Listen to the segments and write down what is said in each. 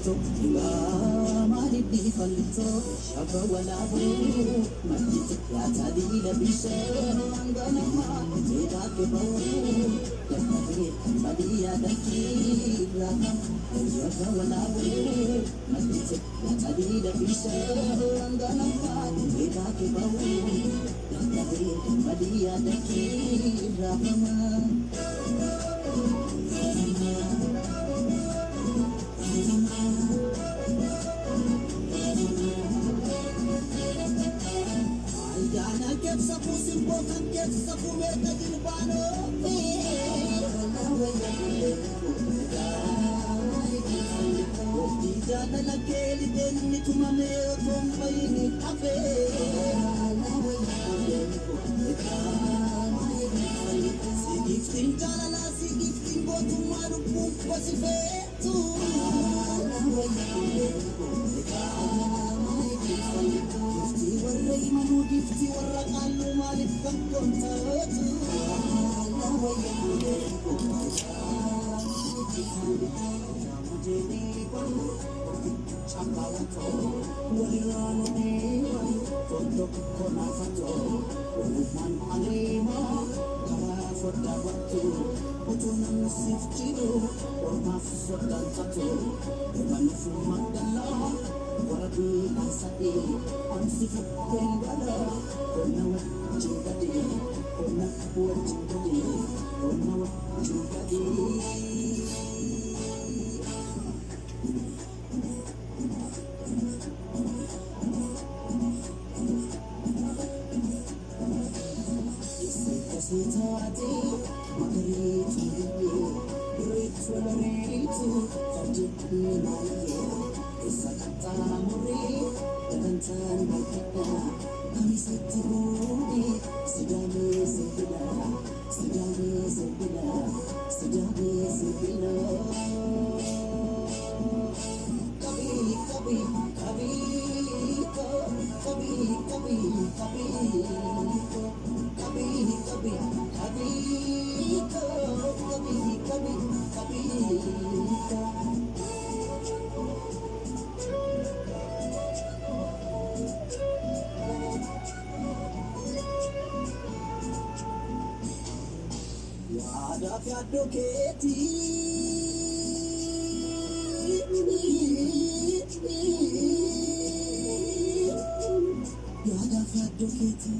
fallito maalidhi fallito shaba walaabu maaliti yaatadii labise anganama eedaake bawu yakkabe badiyaa dakii lafa shaba walaabu maaliti yaatadii labise anganama eedaake bawu yakkabe badiyaa dakii lafa Sapu simpo kan get sapu mereka dilbano Dijana na keli deni tumane kombai ni kafe Si giftin jala si giftin botu maru pumpa si fetu Gifti warra imanu gifti warra kallu malif kan kontatu Jamujeni baru chakawato walirano diwali foto konafato Uman alima kara foda watu Utunan siftiru ormaf sodan tato Ebanufu magdala waradu asadi Amsifu pendala Kona wajingadi Kona wajingadi Kona wajingadi Sitati magaritu ritu ritu fajitni naye isakata muri dantan bakita kami sitiruni sidame sidila sidame sidila sidame sidila kabi kabi kabi kabi kabi kabi Ada fiado keti Ada fiado keti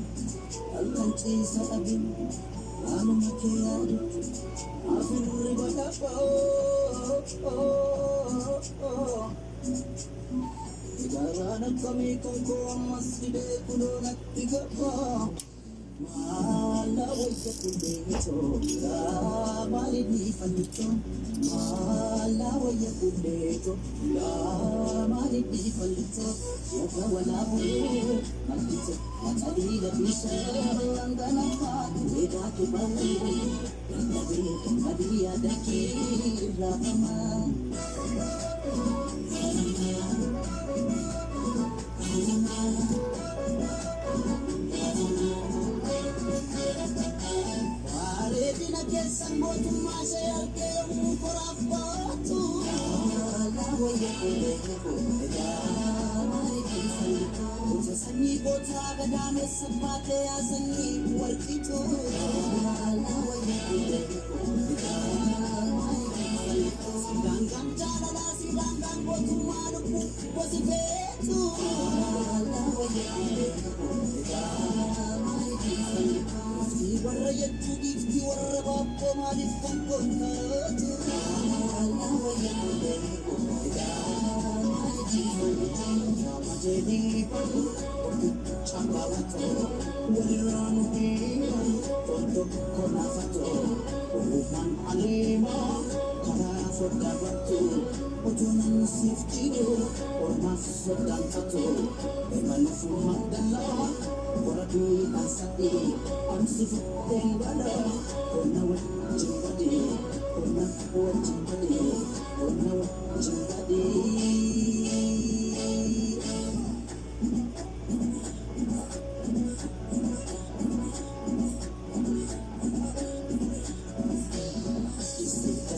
Alkanci sabin Anu makiadu Afirri bakapa Idarana kami kongko masjide kudonak tigapa Mala wajah kudeto, la malini fallito. Mala wajah kudeto, la malini fallito. Siapa walabu, maldito, matadi labisa, anggana kat, beda kebawu. Kembali ada kira Kesan botu masa ke mukorafatu la waya ko sani kota gadame sabate asani warkito la waya sidangam jala sidangam botu maluku posifetu la waya warra yettu gifti warra babbo malif kan kontatu Jamujeni baru chakawato walirano diwali foto konafato Uman alima kara foda watu Utunan siftiru ormaf sodan tato Ebanufu magdala waradu asadi Amsifu pendala Kona wajingadi Kona wajingadi Kona wajingadi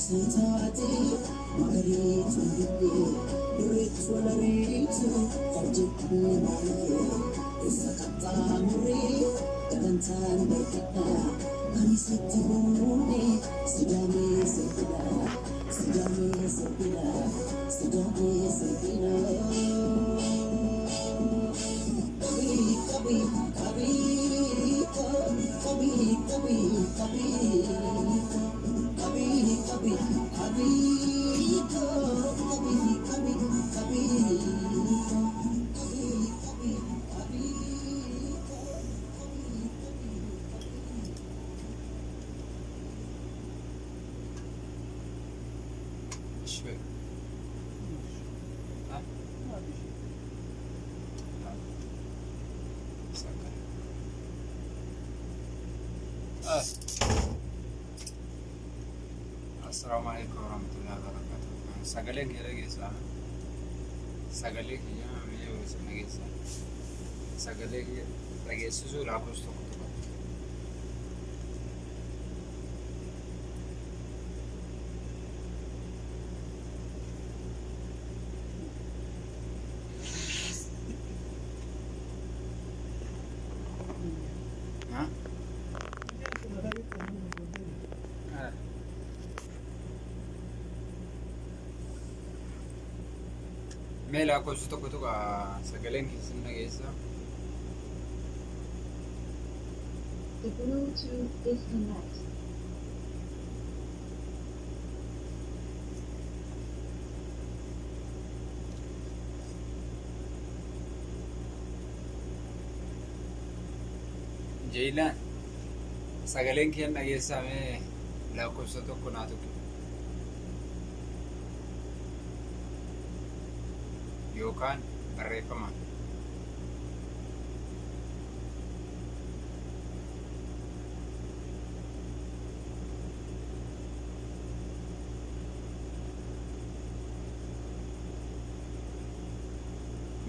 Sitati magaritu شوي ها سكر السلام عليكم ورحمة الله وبركاته. سجلك يا رجيسا سجلك يا مية وسنة رجيسا سجلك رجيسا سو لاكوس تو كتبه ها ميلا كوسو تو كتبه سجلك يسمى رجيسا The Bluetooth disconnect. جيلان سجلين كيان رجيسا مي لا كوسو تو كناتو يوكان الريفما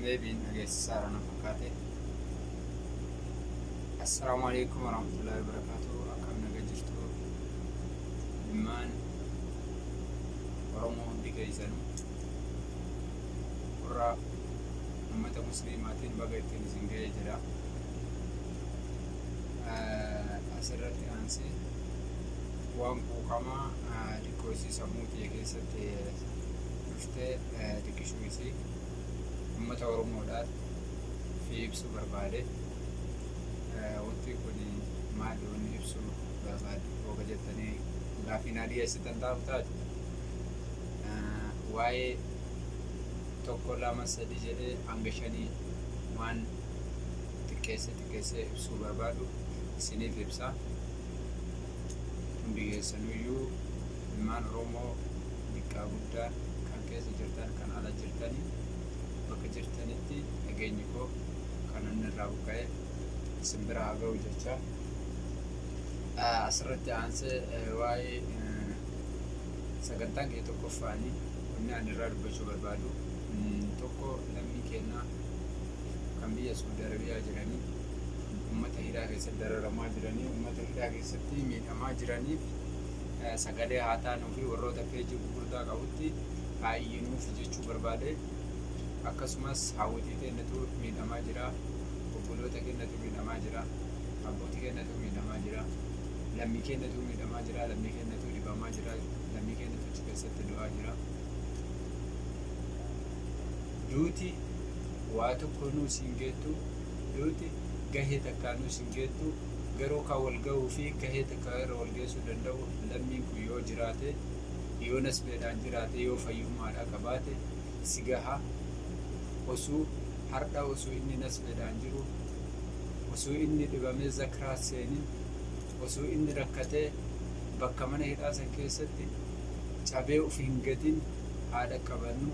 maybe رجيسا رانا فكاتي. السلام عليكم ورحمة الله وبركاته. أكم نججرتو إمان ورمو ديكيزانو ورا أمة مسلماتين بقيتين زنجي جرا أسرت أنسي وانكو كما ديكوسي سموتي كيست رفته ديكشويسي أمة ورمو دار في إبسو برباده wanti kun maali wanni ibsu barbaadu oga jettanii gaafiin dhiyeessitan taatu waa'ee tokko lama sadi jedhee hanga shanii waan xiqqeessee ibsuu barbaadu isiniif ibsa. Hundi keessanuyyuu ilmaan Oromoo xiqqaa guddaa kan keessa jirtan kan ala jirtanii bakka jirtanitti nageenyi koo kan inni irraa buqqa'e simbira haga'u jecha asirratti aansee waa'ee sagantaan kee tokkoffaanii wanni ani irraa dubbachuu barbaadu tokko lammii kennaa kan biyya Saudi Arabiyaa jiranii uummata hidhaa keessatti dararamaa jiranii uummata hidhaa keessatti miidhamaa jiraniif sagalee haa taanuu fi warroota peejii gurguddaa qabutti haa iyyinuuf jechuu barbaade. Akkasumas hawwatii kennatu miidhamaa jira, obboloota kennatu miidhamaa jira, abbootii kennatu miidhamaa jira, lammii kennatu miidhamaa jira, lammii kennatu dhibamaa jira, lammii kennatu achi keessatti du'aa jira. Duuti waa tokko nuus hin geettu, duuti gahee takkaa nuus hin geettu, garuu kan wal gahuu fi gahee takkaa irra wal geessuu danda'u lammiin kun yoo jiraate, yoo nasbeedhaan jiraate, yoo fayyummaadhaa qabaate si gaha. Osoo har'a osoo inni nasbeedhaan jiru, osoo inni dhibamee zakraa seenin, osoo inni rakkatee bakka mana hidhaa san keessatti cabee of hin gatin haadha qabannu,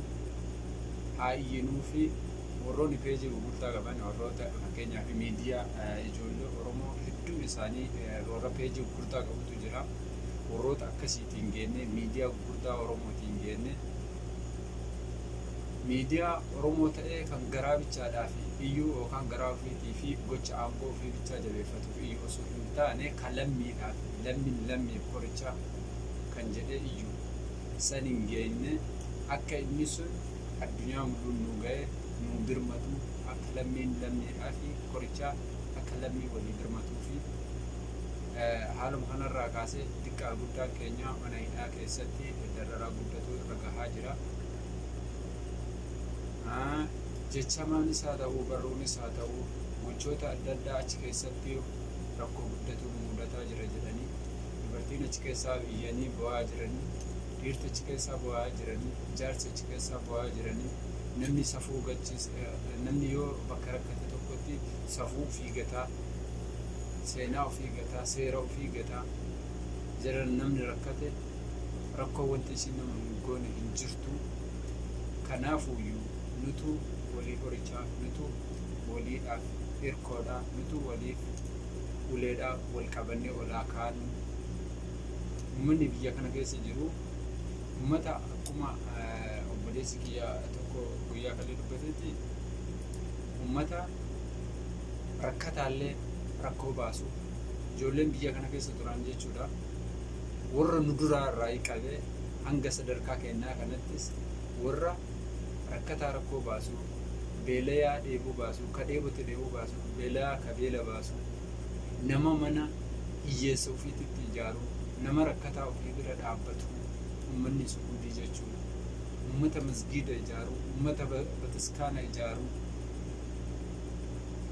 haa iyyinuu fi warroonni peejii gurgurtaa qaban warroota fakkeenyaaf miidiyaa ijoollee Oromoo hedduun isaanii warra peejii gurgurtaa qabutu jira. Warroota akkasiitiin geenne miidiyaa gurgurtaa Oromootiin geenne miidiyaa Oromoo ta'ee kan garaa bichaadhaaf iyyuu yookaan garaa ofiitii fi gocha aangoo ofii bichaa jabeeffatuuf iyyuu osoo hin taane kan lammiidhaaf lammiif qorichaa kan jedhee iyyuu san hin geenye akka inni sun addunyaa mul'uun nu ga'e nu birmatu akka lammiin lammiidhaa fi qorichaa akka lammii walii birmatuu fi haaluma kanarraa kaasee xiqqaa guddaan keenya mana hidhaa keessatti dararaa guddatu irra gahaa jira. Jechamaanis haa ta'uu barruunis haa ta'uu gochoota adda addaa achi keessatti rakkoo guddatu mudataa jira jedhanii dubartiin achi keessaa iyyanii bu'aa jiranii dhiirti achi keessaa bu'aa jiranii jaarsi achi keessaa bu'aa jiranii namni safuu namni yoo bakka rakkate tokkotti safuu ofii gataa seenaa ofii gataa seera ofii gataa jiran namni rakkate rakkoo wanti isin nama hin goone hin jirtu. Kanaafuyyuu nutu walii qorichaa nutu waliidhaaf hirkoodhaa nutu waliif uleedhaa wal qabannee olaa kaanu. Uummanni biyya kana keessa jiru uummata akkuma obboleessi kiyya tokko guyyaa kallee dubbatetti uummata rakkataallee rakkoo baasu ijoolleen biyya kana keessa turan jechuudha. Warra nu duraa irraa qabee hanga sadarkaa kennaa kanattis warra rakkataa rakkoo baasu beelayaa dheebuu baasu ka dheebote dheebuu baasu beelayaa ka beela baasu nama mana hiyyeessa ofiitti ijaaru nama rakkataa ofii bira dhaabbatu uummanni suudii jechuudha. Uummata masgiida ijaaru uummata bataskaana ijaaru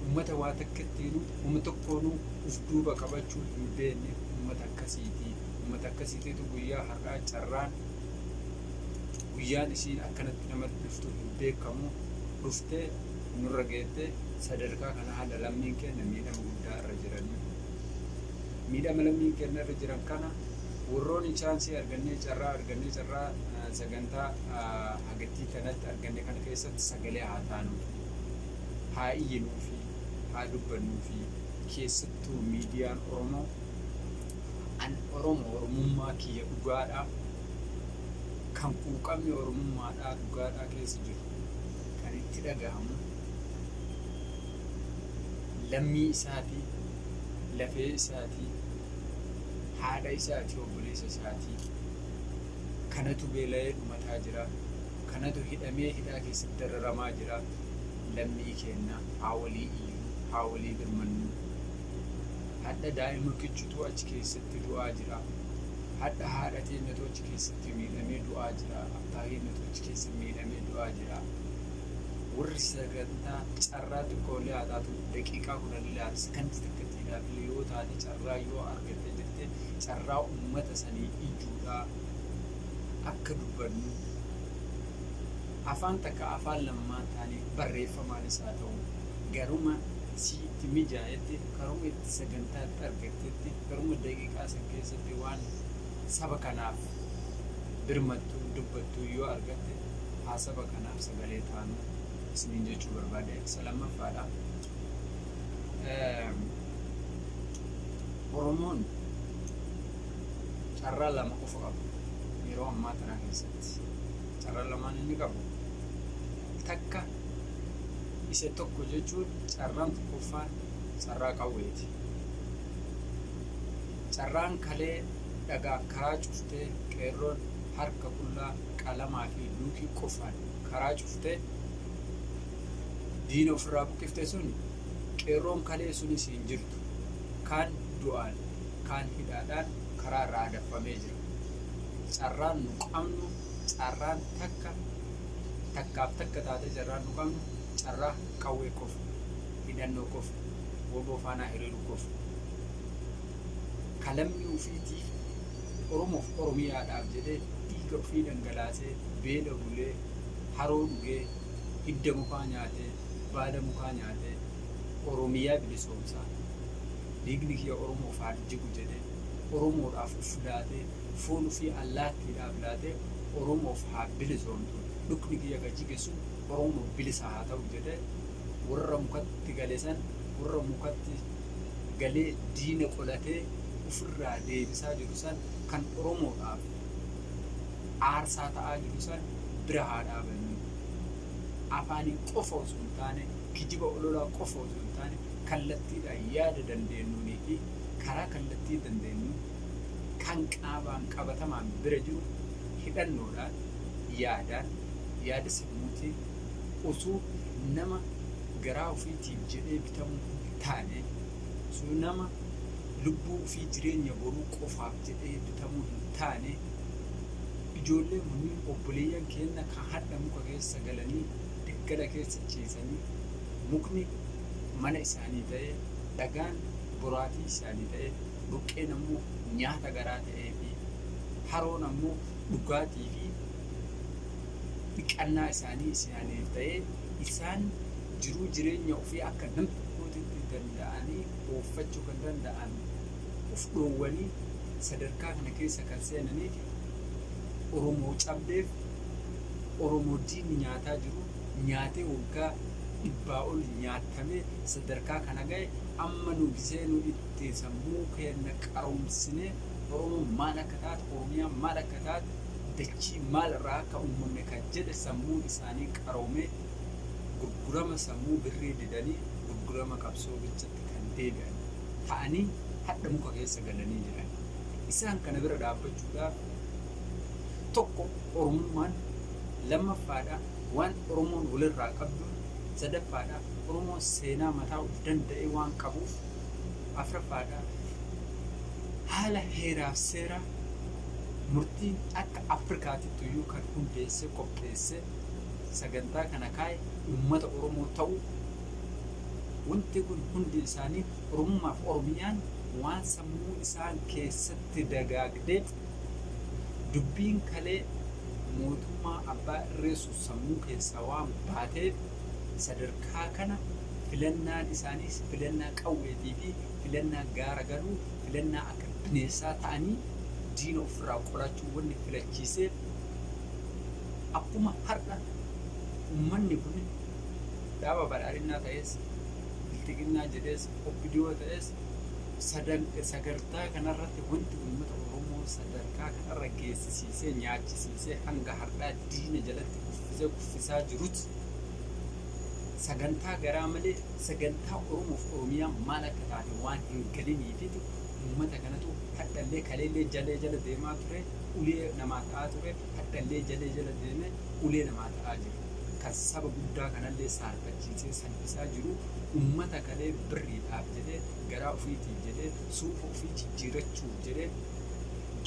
uummata waa takkattiinu uummata tokkoonuu uf duuba qabachuu hin beekne uummata akkasiitii. Uummata akkasiitiitu guyyaa har'aa carraan guyyaan isiin akkanatti nama dhuftu hin beekamu dhuftee nurra geettee sadarkaa kana haala lammiin keenya miidhama guddaa irra jiranii. Miidhama lammiin keenya irra jiran kana warroonni chaansii argannee carraa sagantaa hagattii kanatti arganne kana keessatti sagalee haa taanuu fi haa iyyinuu fi haa dubbannuu fi keessattuu miidiyaan Oromoo Oromummaa kiyya dhugaadhaa kan quuqamni Oromummaadhaa dhugaadhaa keessa jiru kan itti dhagahamu lammii isaatii lafee isaatii haadha isaatii obboleessa isaatii kanatu beela'ee dhumataa jira kanatu hidhamee hidhaa keessatti dararamaa jira. Lammii keenya haa walii iyyuu haa walii birmannu. Hadha daa'ima kichutu achi keessatti du'aa jira. Hadha haadha teenyatu achi keessatti miidhamee du'aa jira. Abbaa keenyatu achi keessatti miidhamee du'aa jira. Warri sagantaa carraa xiqqoolee haa taatu daqiiqaa kudhanillee haa sakantii takkattiidhaaf yoo taate carraa yoo argatte jirte carraa uummata sanii ijuudhaa akka dubbannu afaan takka afaan lammaan taanii barreeffamaanis haa ta'u garuma sitti mijaa'etti karuma itti sagantaatti argattetti garuma daqiiqaa san keessatti waan saba kanaaf birmattu dubbattu yoo argatte haa saba kanaaf sagalee taanu isiniin jechuu barbaade. Isa lammaffaadha. Oromoon carraa lama qofa qabu yeroo ammaa kana keessatti. Carraa lamaan inni qabu takka isa tokko jechuun carraan tokkoffaan carraa qawweeti. Carraan kalee dhagaa karaa cuftee qeerroon harka qullaa qalamaa fi luukii qofaan karaa cuftee diina ofirraa buqqifte sun qeerroon kalee sunis hin jirtu. Kaan du'aan kaan hidhaadhaan karaa irraa daffamee jira. Carraan nu qabnu carraan takkaaf takka taate carraan nu qabnu carraa qawwee qofa hidhannoo qofa woboo faanaa hiriiruu qofa. Kalammii ofiitiif Oromoof Oromiyaadhaaf jedhee dhiiga ofii dhangalaasee beela bulee haroo dhugee hidda mukaa nyaatee baada mukaa nyaatee Oromiyaa bilisoomsaa dhiigni kiyya Oromoof haa jigu jedhee Oromoodhaaf uf laatee foon ofii allaattiidhaaf laatee Oromoof haa bilisoomtu dhukni kiyya gajjige sun Oromoof bilisa haa ta'u jedhee warra mukatti galee san warra mukatti galee diina qolatee ofirraa deebisaa jiru san kan Oromoodhaaf aarsaa ta'aa jiru san bira haa dhaabannu. Afaaniin qofa osoo hin taane kijiba ololaa qofa osoo hin taane kallattiidhaan yaada dandeenyuunii fi karaa kallattii dandeenyu kan qaabaan qabatamaan bira jiru hidhannoodhaan yaada sammuutiin osoo nama garaa ofiitiif jedhee bitamuu hin taane, osoo nama lubbuu ofii jireenya boruu qofaaf jedhee bitamuu hin taane, ijoollee munniin obboleeyyan keenya kan hadha muka keessa galanii daggala keessa ciisanii, mukni mana isaanii ta'ee, dhagaan boraatii isaanii ta'ee, buqqeen ammoo nyaata garaa ta'ee fi haroon ammoo dhugaatii fi dhiqannaa isaaniif ta'ee, isaan jiruu jireenya ofii akka nam tokkootitti danda'anii ooffachuu kan danda'an of dhoowwanii sadarkaa kana keessa kan seenanii fi Oromoo cabdeef Oromoo diinni nyaataa jiru nyaatee waggaa 100 ol nyaatamee sadarkaa kana ga'e amma nu giseenuu itti sammuu keenya qaroomsinee Oromoo maal akka taate, Oromiyaan maal akka taate, dachii maal irraa akka uumamne kan jedhe sammuun isaanii qaroomee gurgurama sammuu birrii didanii gurgurama qabsoo bichatti kan deebi'an ta'anii hadha muka keessa galanii jiran. Isaan kana bira dhaabbachuudhaaf tokko Oromummaan, lammaffaadha waan Oromoon walirraa qabdu, sadaffaadha Oromoon seenaa mataa of danda'e waan qabuuf, afraffaadha haala heeraaf seera murtiin akka Afrikaatitti iyyuu kan hundeesse qopheesse sagantaa kana kaa'e uummata Oromoo ta'u. Wanti kun hundi isaanii Oromummaaf Oromiyaan waan sammuu isaan keessatti dagaagdee dubbiin kalee mootummaa abbaa irreessu sammuu keessaa waan baateef sadarkaa kana filannaan isaaniis filannaa qawweetii fi filannaa gaara galuu, filannaa akka bineensaa ta'anii diina ofirraa qolachuu wanni filachiiseef akkuma har'a uummanni kun dhaaba badhaadhinaa ta'es, biltiqinnaa jedhees, obbidiyoo ta'es sagantaa kanarratti wanti uummata Oromoo sadarkaa kanarra geessisiisee nyaachisiisee hanga har'aa diina jalatti kuffisaa jirutti sagantaa garaa malee sagantaa Oromoof Oromiyaa maal akka taate waan hin galiniifitu uummata kanatu hadhallee kaleellee jalee jala deemaa ture, ulee namaa ta'aa ture, hadhallee jalee jala deemee ulee namaa ta'aa jiru. Kan saba guddaa kanallee saarfachiisee salphisaa jiru uummata kalee birriidhaaf jedhee garaa ofiitiif jedhee suufa ofii jijjiirachuuf jedhee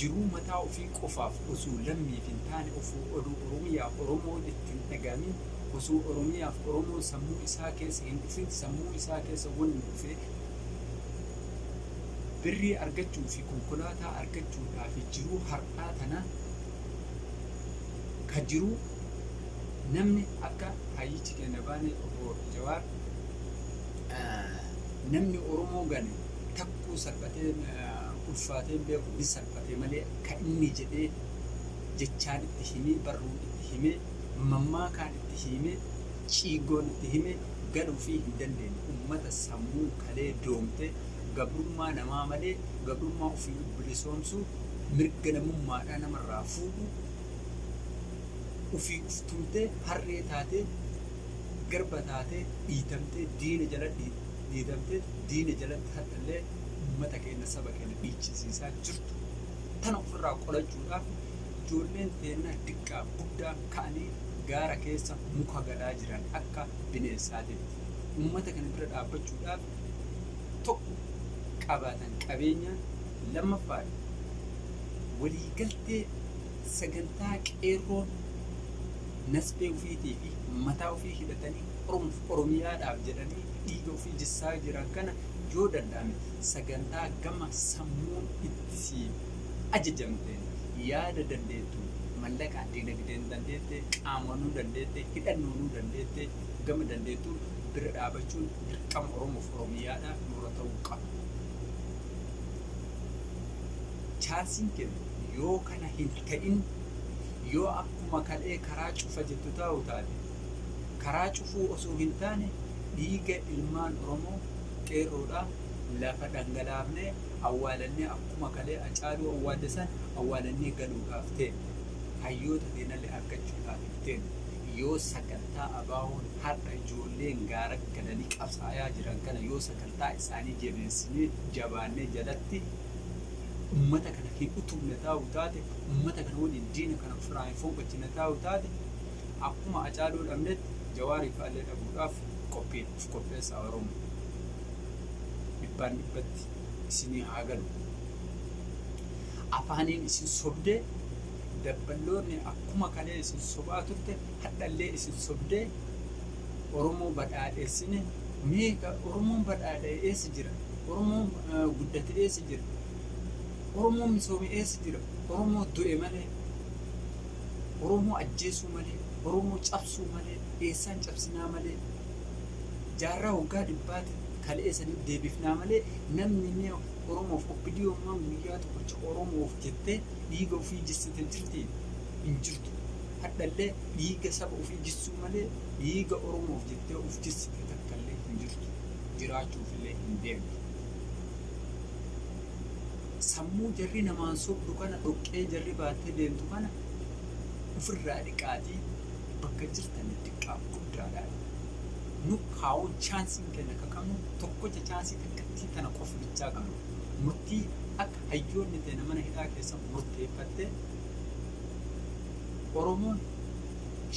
jiruu mataa ofii qofaaf osoo lammiif hin taane osoo oduu Oromiyaaf Oromoon ittiin dhagamin, osoo Oromiyaaf Oromoon sammuu isaa keessa hin dhufin, sammuu isaa keessa wanni dhufee birrii argachuu fi konkolaataa argachuudhaaf jiruu har'aa tana ka jiruu namni akka hayyichi keenya baanee obbo Jawaar namni Oromoo gane takkuu salphatee ulfaatee beeku ni salphatee malee kan inni jedhee jechaan itti himee, barruun itti himee, mammaakaan itti himee, ciigoon itti himee galuu fi hin dandeenye. Uummata sammuu kalee doomtee gabrummaa namaa malee gabrummaa ofii bilisoomsuu, mirga namummaadhaa namarraa fuudhu, ufii uftumtee harree taatee garba taatee dhiitamtee diina jala dhiitamtee diina jalatti hadhallee uummata keenya saba keenya dhiichisiisaa jirtu. Tana ofirraa qolachuudhaaf ijoolleen teennaa xiqqaa guddaa ka'anii gaara keessa muka galaa jiran akka bineensaatitti. Uummata kana bira dhaabbachuudhaaf tokko qabaatan qabeenyaan, lammaffaadha waliigaltee sagantaa qeerroon nasbee ofiitii fi mataa ofii hidhatanii Oromiyaadhaaf jedhanii dhiiga ofii jissaa jiran kana yoo danda'ame sagantaa gama sammuun itti ajajamteen yaada dandeettu, mallaqaa dinagdeen dandeette, qaamanuu dandeette, hidhannoonuu dandeette, gama dandeettu bira dhaabachuun dirqama Oromoof Oromiyaadhaaf nurra ta'uu qaba. Chaansiin kennu yoo kana hin ta'in, yoo akkuma kalee karaa cufa jettu taa'u taate, karaa cufuu osoo hin taane dhiiga ilmaan Oromoo qeerroodhaa lafa dhangalaafnee awwaalannee akkuma kalee Hacaaluu awwaallisan awwaalannee galuudhaaf ta'e, hayyoota teenallee argachuudhaaf ta'e, yoo sagantaa abaawoon har'a ijoolleen gaara galanii qabsaayaa jiran kana yoo sagantaa isaanii jabeessinee jabaannee jalatti ummata kana hin utubne taa'u taate, ummata kana waliin diina kana ofirraa hin fonqolchine taa'u taate, akkuma Hacaaluu dhabnetti Jawaariif illee dhabuudhaaf qopheessa Oromoo. Dhibbaan dhibbatti isinii haa galu. Afaaniin isin sobdee dabballoonni akkuma kalee isin sobaa turte hadhallee isin sobdee Oromoo badhaadheessine meeqa Oromoon badhaadhee eessa jira? Oromoon guddate eessa jira? Oromoon misoome eessa jira? Oromoo du'e malee, Oromoo ajjeesuu malee, Oromoo cabsuu malee, eessaan cabsinaa malee, jaarraa waggaa dhibbaati kalee saniif deebifnaa malee namni mee Oromoof obbidiyoomaan guyyaa tokkocha Oromoof jettee dhiiga ofii jissite jirti hin jirtu. Hadhallee dhiiga saba ofii jissuu malee dhiiga Oromoof jettee of jissite takkallee hin jirtu. Jiraachuufillee hin deemtu. Sammuu jarri namaan sobdu kana dhoqqee jarri baattee deemtu kana ofirraa dhiqaatii bakka jirtanitti xiqqaaf guddaadhaan. Nu kaa'uun chaansiin kenna akka qabnu tokkocha chaansii takkattii tana qofa bichaa qabnu. Murtii akka hayyoonni ta'e mana hidhaa keessa murteeffattee Oromoon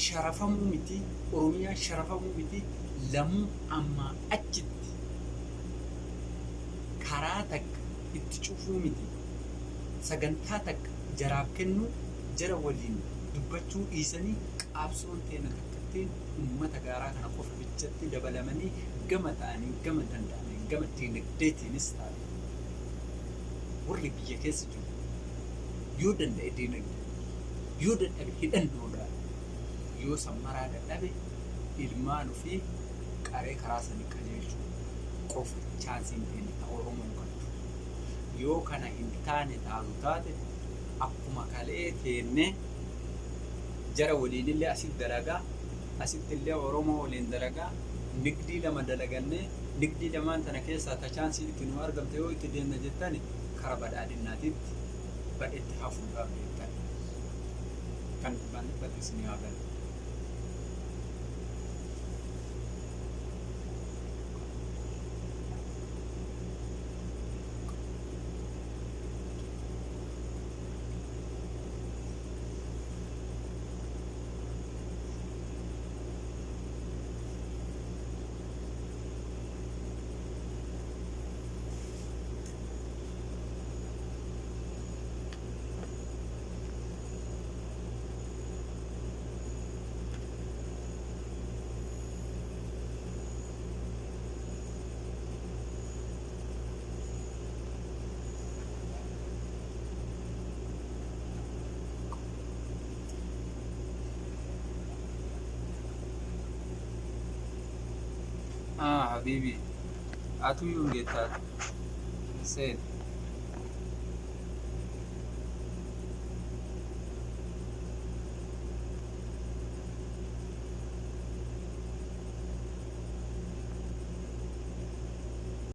sharafamuu miti, Oromiyaan sharafamuu miti, lamuu ammaa achitti karaa takka itti cufuu miti. Sagantaa takka jaraaf kennu jara waliin dubbachuu dhiisanii qaabsoon teena takkattiin uummata gaaraa kana qofa bichatti dabalamanii gama ta'anii gama danda'anii gama diinagdeetiinis taate. Warri biyya keessa jiru yoo danda'e diinagdee, yoo dadhabe hidhannoodhaan, yoo sammaraa dadhabe ilmaan ofii qaree karaa sanii qajeelchuu qofa chaansiin ta'e Oromoon qabdu. Yoo kana hin taane taatu taate akkuma kalee teennee jara waliinillee asitti dalagaa, asittillee Oromoo waliin dalagaa, nigdii lama dalagannee nigdii lamaan tana keessaa ta chaansii itti nu argamte yoo itti deemna jettani kara badhaadhinnaatitti badhetti hafuudhaaf jettani. Kan dhibbaan dhibbatti isinii haa galu. Habibi, atu yung geta. Said.